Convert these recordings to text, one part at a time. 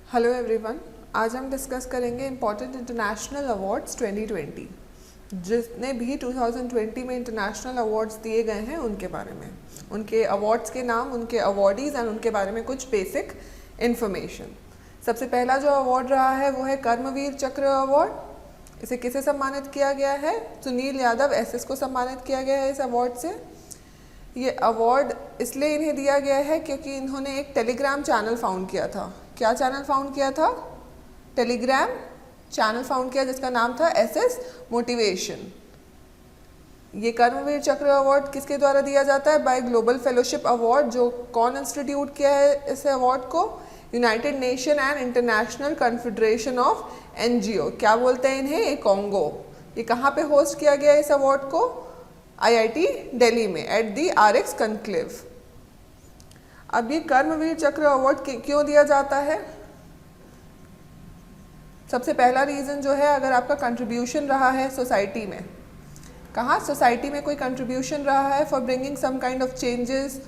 Hello everyone, आज हम discuss करेंगे इम्पॉर्टेंट इंटरनेशनल अवार्ड्स 2020। जितने भी 2020 में इंटरनेशनल अवार्ड्स दिए गए हैं उनके बारे में, उनके अवार्ड्स के नाम, उनके अवार्डीज़ एंड उनके बारे में कुछ बेसिक इन्फॉर्मेशन। सबसे पहला जो अवार्ड रहा है वो है कर्मवीर चक्र अवार्ड। इसे किसे सम्मानित किया गया है? सुनील यादव एसएस को सम्मानित किया गया है इस अवार्ड से। ये अवार्ड इसलिए इन्हें दिया गया है क्योंकि इन्होंने एक टेलीग्राम चैनल फाउंड किया था। क्या चैनल फाउंड किया था? टेलीग्राम चैनल फाउंड किया जिसका नाम था एसएस मोटिवेशन। ये कर्मवीर चक्र अवार्ड किसके द्वारा दिया जाता है? By global fellowship award. जो कौन इंस्टीट्यूट किया है इस अवार्ड को? United Nation and International Confederation of NGO. क्या बोलते हैं इन्हें? कॉन्गो। ये कहाँ पे होस्ट किया गया इस अवार्ड को? आईआईटी दिल्ली में एट दी आरएक्स कॉन्क्लेव। अब ये कर्मवीर चक्र अवार्ड क्यों दिया जाता है? सबसे पहला रीज़न जो है, अगर आपका कंट्रीब्यूशन रहा है सोसाइटी में, कहाँ सोसाइटी में कोई कंट्रीब्यूशन रहा है for bringing some kind of changes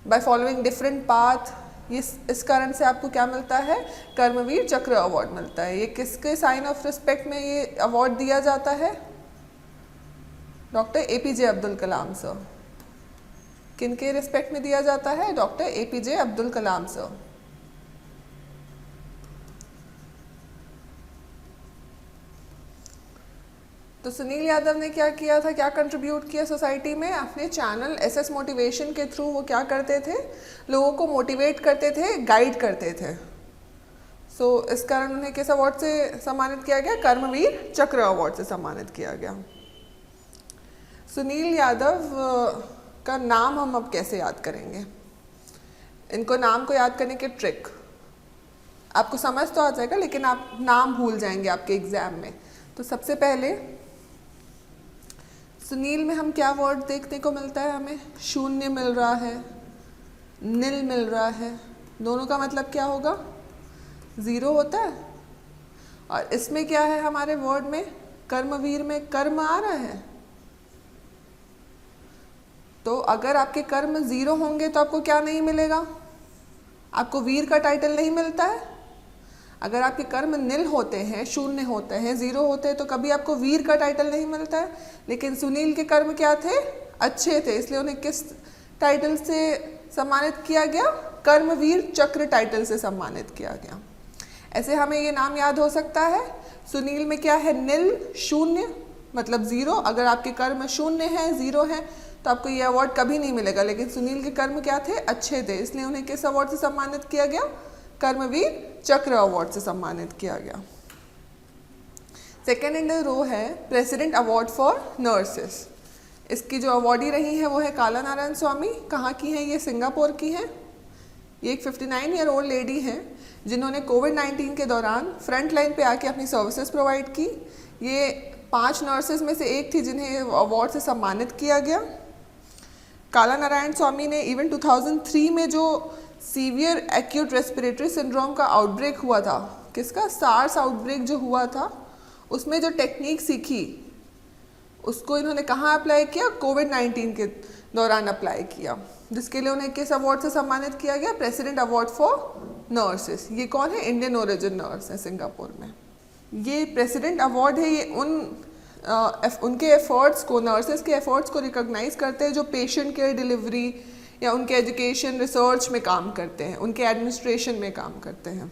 by following different path, इस कारण से आपको क्या मिलता है? कर्मवीर चक्र अवार्ड मिलता है। ये किसके साइन ऑफ रिस्पेक्ट में ये अवार्ड दिया जाता है? Doctor APJ Abdul Kalam sir. किनके रिस्पेक्ट में दिया जाता है? Doctor APJ Abdul Kalam sir. तो सुनील यादव ने क्या किया था, क्या कंट्रीब्यूट किया सोसाइटी में? अपने चैनल एसएस मोटिवेशन के थ्रू वो क्या करते थे? लोगों को मोटिवेट करते थे, गाइड करते थे। इस कारण उन्हें किस अवार्ड से सम्मानित किया गया? कर्मवीर चक्र अवार्ड से सम्मानित किया गया। सुनील यादव का नाम हम अब कैसे याद करेंगे? इनको नाम को याद करने के ट्रिक आपको समझ तो आ जाएगा, लेकिन आप नाम भूल जाएंगे आपके एग्जाम में। तो सबसे पहले सुनील में हम क्या वर्ड देखने को मिलता है? हमें शून्य मिल रहा है, नील मिल रहा है। दोनों का मतलब क्या होगा? ज़ीरो होता है। और इसमें क्या है हमारे वर्ड में? कर्मवीर में कर्म आ रहा है। तो अगर आपके कर्म ज़ीरो होंगे तो आपको क्या नहीं मिलेगा? आपको वीर का टाइटल नहीं मिलता है। अगर आपके कर्म नील होते हैं, शून्य होते हैं, ज़ीरो होते हैं, तो कभी आपको वीर का टाइटल नहीं मिलता है। लेकिन सुनील के कर्म क्या थे? अच्छे थे, इसलिए उन्हें किस टाइटल से सम्मानित किया गया? कर्मवीर चक्र टाइटल से सम्मानित किया गया। ऐसे हमें ये नाम याद हो सकता है। सुनील में क्या है? नील, शून्य मतलब ज़ीरो। अगर आपके कर्म शून्य है, ज़ीरो है, तो आपको ये अवार्ड कभी नहीं मिलेगा। लेकिन सुनील के कर्म क्या थे? अच्छे थे, इसलिए उन्हें किस अवार्ड से सम्मानित किया गया? कर्मवीर चक्र अवार्ड से सम्मानित किया गया। सेकेंड इन द रो है प्रेसिडेंट अवार्ड फॉर नर्सेस। इसकी जो अवार्डी रही है वो है काला नारायण स्वामी। कहाँ की हैं ये? सिंगापुर की हैं। ये एक 59 ईयर ओल्ड लेडी हैं जिन्होंने कोविड-19 के दौरान फ्रंट लाइन पे आके अपनी सर्विसेज प्रोवाइड की। ये 5 नर्सेज में से एक थी जिन्हें अवार्ड से सम्मानित किया गया। काला नारायण स्वामी ने इवन 2003 में जो सीवियर एक्यूट रेस्पिरेटरी सिंड्रोम का आउटब्रेक हुआ था, किसका? सार्स आउटब्रेक जो हुआ था, उसमें जो टेक्निक सीखी उसको इन्होंने कहाँ अप्लाई किया? कोविड-19 के दौरान अप्लाई किया, जिसके लिए उन्हें किस अवार्ड से सम्मानित किया गया? President award for nurses. ये कौन है? इंडियन ओरिजिन नर्स है सिंगापुर में। ये प्रेसिडेंट अवार्ड है, ये उनके एफर्ट्स को, नर्सेस के एफर्ट्स को रिकॉग्नाइज करते हैं जो पेशेंट केयर डिलीवरी या उनके एजुकेशन रिसर्च में काम करते हैं, उनके एडमिनिस्ट्रेशन में काम करते हैं।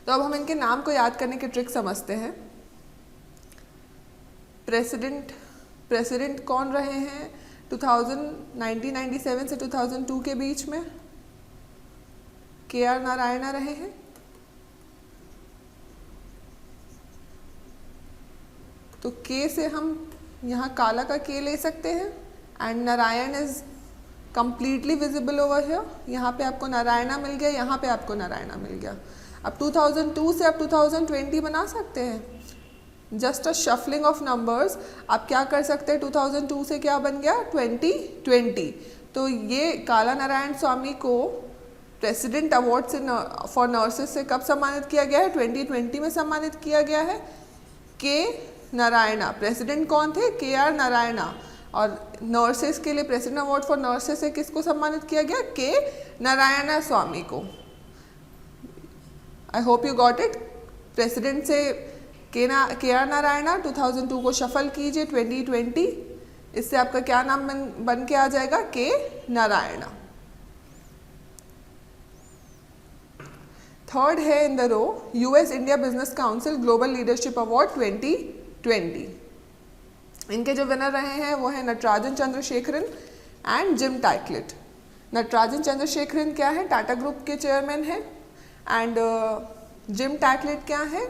तो अब हम इनके नाम को याद करने के ट्रिक समझते हैं। प्रेसिडेंट कौन रहे हैं 1997 से 2002 के बीच में? KR नारायणा रहे हैं। तो के से हम यहाँ काला का के ले सकते हैं and Narayan is completely visible over here. यहाँ पे आपको नारायणा मिल गया, यहाँ पे आपको नारायणा मिल गया। अब 2002 से आप 2020 बना सकते हैं। Just a shuffling of numbers. आप क्या कर सकते हैं? 2002 से क्या बन गया? 2020। तो ये काला नारायण स्वामी को प्रेसिडेंट अवार्ड से फॉर नर्सेस से कब सम्मानित किया गया है? 2020 में सम्मानित किया गया है। के नारायणा प्रेसिडेंट कौन थे? KR नारायणा। और नर्सेस के लिए प्रेसिडेंट अवार्ड फॉर नर्सेस से किसको सम्मानित किया गया? के नारायणा स्वामी को। I hope you got it. President से के आर नारायणा, 2002 को शफल कीजिए 2020, इससे आपका क्या नाम बन के आ जाएगा, के नारायणा। थर्ड है in the row US India business council global leadership award 2020। इनके जो विनर रहे हैं वो है Natarajan Chandrasekaran and Jim Taiclet. Natarajan Chandrasekaran क्या है, टाटा ग्रुप के चेयरमैन है, एंड जिम टाइकलेट क्या है,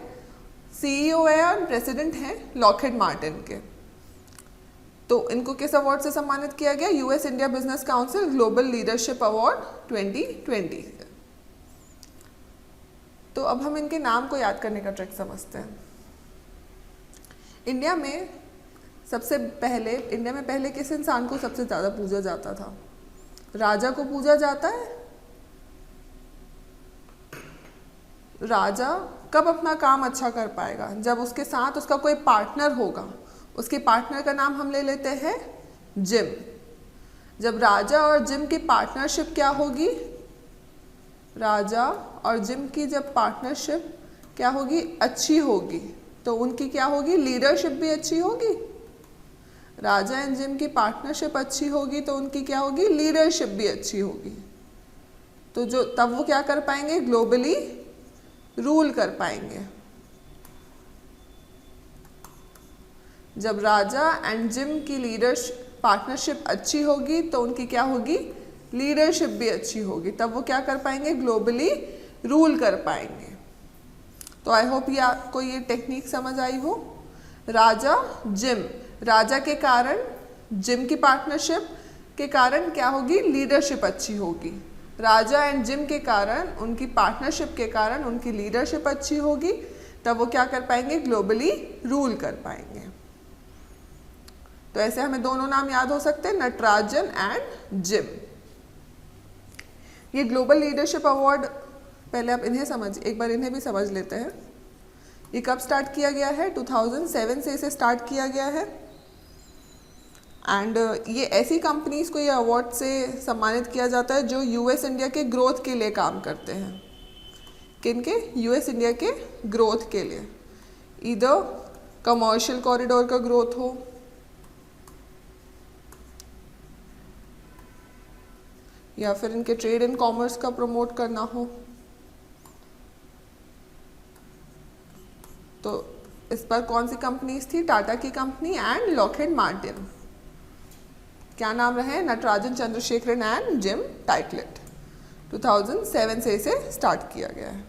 सीईओ है और प्रेसिडेंट हैं लॉकहीड मार्टिन के। तो इनको किस अवार्ड से सम्मानित किया गया, US India business council global leadership award 2020। तो अब हम इनके नाम को याद करने का ट्रिक समझते हैं। इंडिया में पहले किस इंसान को सबसे ज़्यादा पूजा जाता था, राजा को पूजा जाता है। राजा कब अपना काम अच्छा कर पाएगा, जब उसके साथ उसका कोई पार्टनर होगा। उसके पार्टनर का नाम हम ले लेते हैं जिम। जब राजा और जिम की पार्टनरशिप क्या होगी, राजा और जिम की जब पार्टनरशिप क्या होगी, अच्छी होगी, तो उनकी क्या होगी, लीडरशिप भी अच्छी होगी। राजा एंड जिम की पार्टनरशिप अच्छी होगी तो उनकी क्या होगी, लीडरशिप भी अच्छी होगी। तो तब वो क्या कर पाएंगे, ग्लोबली रूल कर पाएंगे। जब राजा एंड जिम की लीडरशिप पार्टनरशिप अच्छी होगी तो उनकी क्या होगी, लीडरशिप भी अच्छी होगी, तब वो क्या कर पाएंगे, ग्लोबली रूल कर पाएंगे। तो आई होप ये आपको ये टेक्निक समझ आई हो। राजा जिम, राजा के कारण, जिम की पार्टनरशिप के कारण क्या होगी, लीडरशिप अच्छी होगी। राजा एंड जिम के कारण, उनकी पार्टनरशिप के कारण उनकी लीडरशिप अच्छी होगी, तब वो क्या कर पाएंगे, ग्लोबली रूल कर पाएंगे। तो ऐसे हमें दोनों नाम याद हो सकते हैं, नटराजन एंड जिम। ये ग्लोबल लीडरशिप अवार्ड, पहले आप एक बार इन्हें भी समझ लेते हैं। ये कब स्टार्ट किया गया है, 2007 से इसे स्टार्ट किया गया है। एंड ये ऐसी कंपनीज को ये अवार्ड से सम्मानित किया जाता है जो यूएस इंडिया के ग्रोथ के लिए काम करते हैं। किनके, यूएस इंडिया के ग्रोथ के लिए, इधर कमर्शियल कॉरिडोर का ग्रोथ हो, या फिर इनके ट्रेड एंड कॉमर्स का प्रमोट करना हो। तो इस पर कौन सी कंपनीज थी, टाटा की कंपनी एंड लॉकहीड मार्टिन। क्या नाम रहे, नटराजन चंद्रशेखरन एंड जिम टाइकलेट। 2007 से इसे स्टार्ट किया गया है।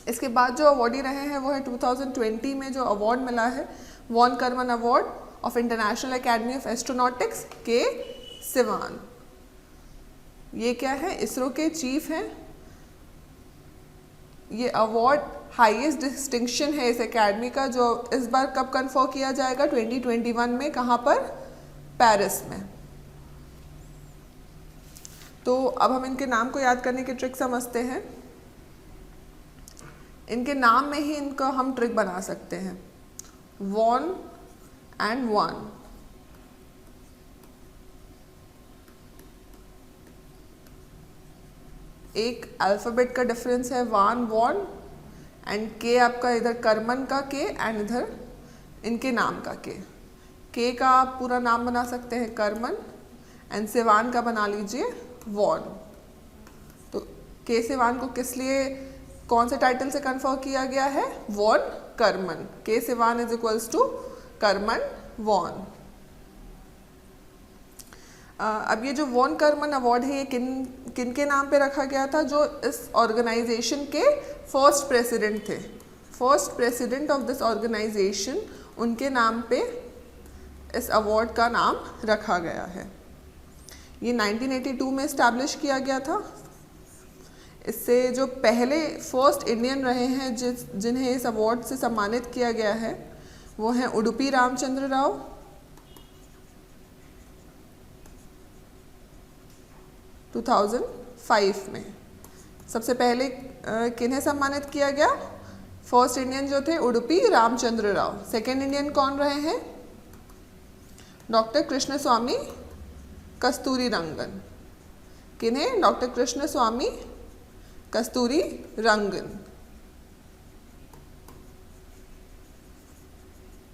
इसके बाद जो अवार्डी रहे हैं वो है 2020 में जो अवार्ड मिला है, von Karman award of International Academy of Astronautics K Sivan. ये क्या है, इसरो के चीफ हैं। ये अवार्ड हाईएस्ट डिस्टिंक्शन है इस एकेडमी का, जो इस बार कब कन्फर किया जाएगा, 2021 में। कहाँ पर, पेरिस में। तो अब हम इनके नाम को याद करने की ट्रिक समझते हैं। इनके नाम में ही इनका हम ट्रिक बना सकते हैं, वॉन एंड वन। एक अल्फ़ाबेट का डिफरेंस है, वान वॉन, एंड के आपका इधर कर्मन का के एंड इधर इनके नाम का के का आप पूरा नाम बना सकते हैं कर्मन, एंड सिवान का बना लीजिए वॉन। तो के सिवान को किस लिए, कौन से टाइटल से कन्फर किया गया है, von Karman. K Sivan is equals to Karman von. अब ये जो वॉन कर्मन अवार्ड है, ये किन के नाम पे रखा गया था, जो इस ऑर्गेनाइजेशन के फर्स्ट प्रेसिडेंट थे। First president of this organisation, उनके नाम पे इस अवार्ड का नाम रखा गया है। ये 1982 में इस्टेब्लिश किया गया था। इससे जो पहले फर्स्ट इंडियन रहे हैं जिन्हें इस अवार्ड से सम्मानित किया गया है, वो हैं उडुपी रामचंद्र राव, टू 2005 में। सबसे पहले किन्हें सम्मानित किया गया, फर्स्ट इंडियन जो थे उडुपी रामचंद्र राव। सेकेंड इंडियन कौन रहे हैं, डॉक्टर कृष्ण स्वामी कस्तूरी रंगन। किन्हें, डॉक्टर कृष्ण स्वामी कस्तूरी रंगन।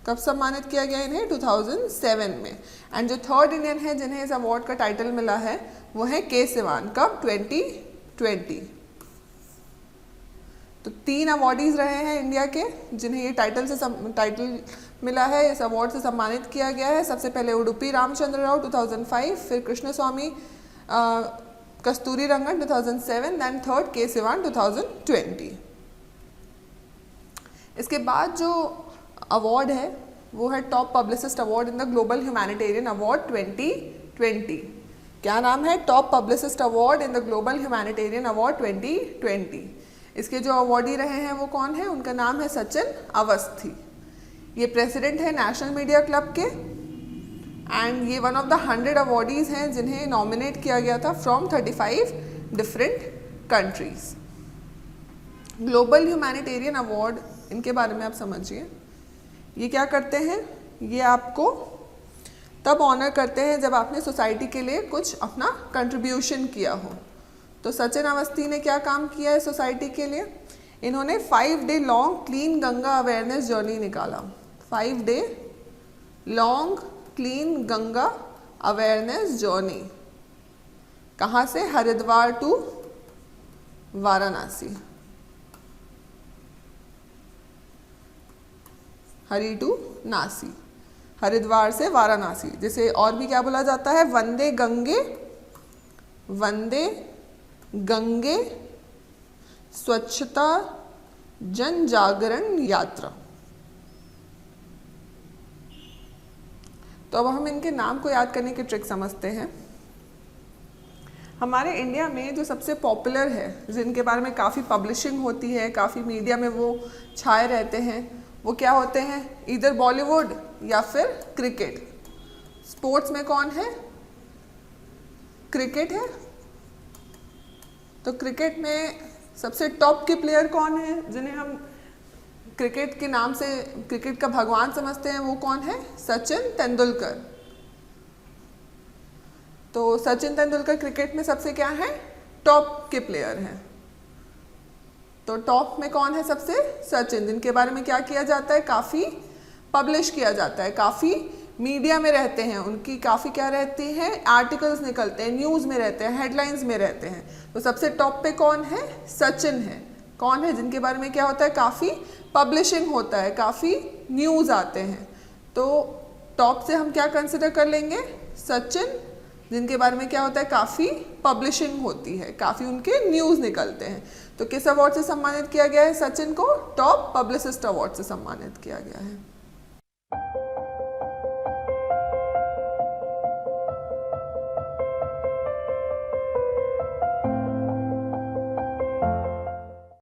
कब सम्मानित किया गया इन्हें? 2007 में। एंड जो थर्ड इंडियन है जिन्हें इस अवार्ड का टाइटल मिला है वो है के सिवान। कब? 2020। तो 3 अवार्डीज रहे हैं इंडिया के जिन्हें ये टाइटल मिला है, इस अवार्ड से सम्मानित किया गया है। सबसे पहले उडुपी रामचंद्र राव 2005, फिर कृष्ण स्वामी कस्तूरी रंगन 2007, दैन थर्ड के सिवान 2020। इसके बाद जो अवार्ड है वो है top publicist award in the global humanitarian award 2020। क्या नाम है? Top publicist award in the global humanitarian award 2020। इसके जो अवार्डी रहे हैं वो कौन है? उनका नाम है सचिन अवस्थी। ये प्रेसिडेंट है नेशनल मीडिया क्लब के एंड ये वन ऑफ द 100 अवार्डीज हैं जिन्हें नॉमिनेट किया गया था from 35 different countries. Global humanitarian award, इनके बारे में आप समझिए। ये क्या करते हैं? ये आपको तब ऑनर करते हैं जब आपने सोसाइटी के लिए कुछ अपना कंट्रीब्यूशन किया हो। तो सचिन अवस्थी ने क्या काम किया है सोसाइटी के लिए? इन्होंने 5 day long clean Ganga awareness journey निकाला। 5 day long clean Ganga awareness journey. कहाँ से? हरिद्वार टू वाराणसी। हरि टू नासी, हरिद्वार से वाराणसी, जिसे और भी क्या बोला जाता है? वंदे गंगे स्वच्छता जन जागरण यात्रा। तो अब हम इनके नाम को याद करने की ट्रिक समझते हैं। हमारे इंडिया में जो सबसे पॉपुलर है, जिनके बारे में काफ़ी पब्लिशिंग होती है, काफ़ी मीडिया में वो छाए रहते हैं, वो क्या होते हैं? इधर बॉलीवुड या फिर क्रिकेट। स्पोर्ट्स में कौन है? क्रिकेट है। तो क्रिकेट में सबसे टॉप के प्लेयर कौन है जिन्हें हम क्रिकेट के नाम से, क्रिकेट का भगवान समझते हैं? वो कौन है? सचिन तेंदुलकर। तो सचिन तेंदुलकर क्रिकेट में सबसे क्या है? टॉप के प्लेयर हैं। तो टॉप में कौन है सबसे? सचिन, जिनके बारे में क्या किया जाता है? काफ़ी पब्लिश किया जाता है, काफ़ी मीडिया में रहते हैं, उनकी काफ़ी क्या रहती है? आर्टिकल्स निकलते हैं, न्यूज़ में रहते हैं, हेडलाइंस में रहते हैं। तो सबसे टॉप पे कौन है? सचिन है। कौन है जिनके बारे में क्या होता है? काफ़ी पब्लिशिंग होता है, काफ़ी न्यूज़ आते हैं। तो टॉप से हम क्या कंसिडर कर लेंगे? सचिन, जिनके बारे में क्या होता है? काफ़ी पब्लिशिंग होती है, काफ़ी उनके न्यूज़ निकलते हैं। तो किस अवार्ड से सम्मानित किया गया है सचिन को? टॉप पब्लिसिस्ट अवार्ड से सम्मानित किया गया है।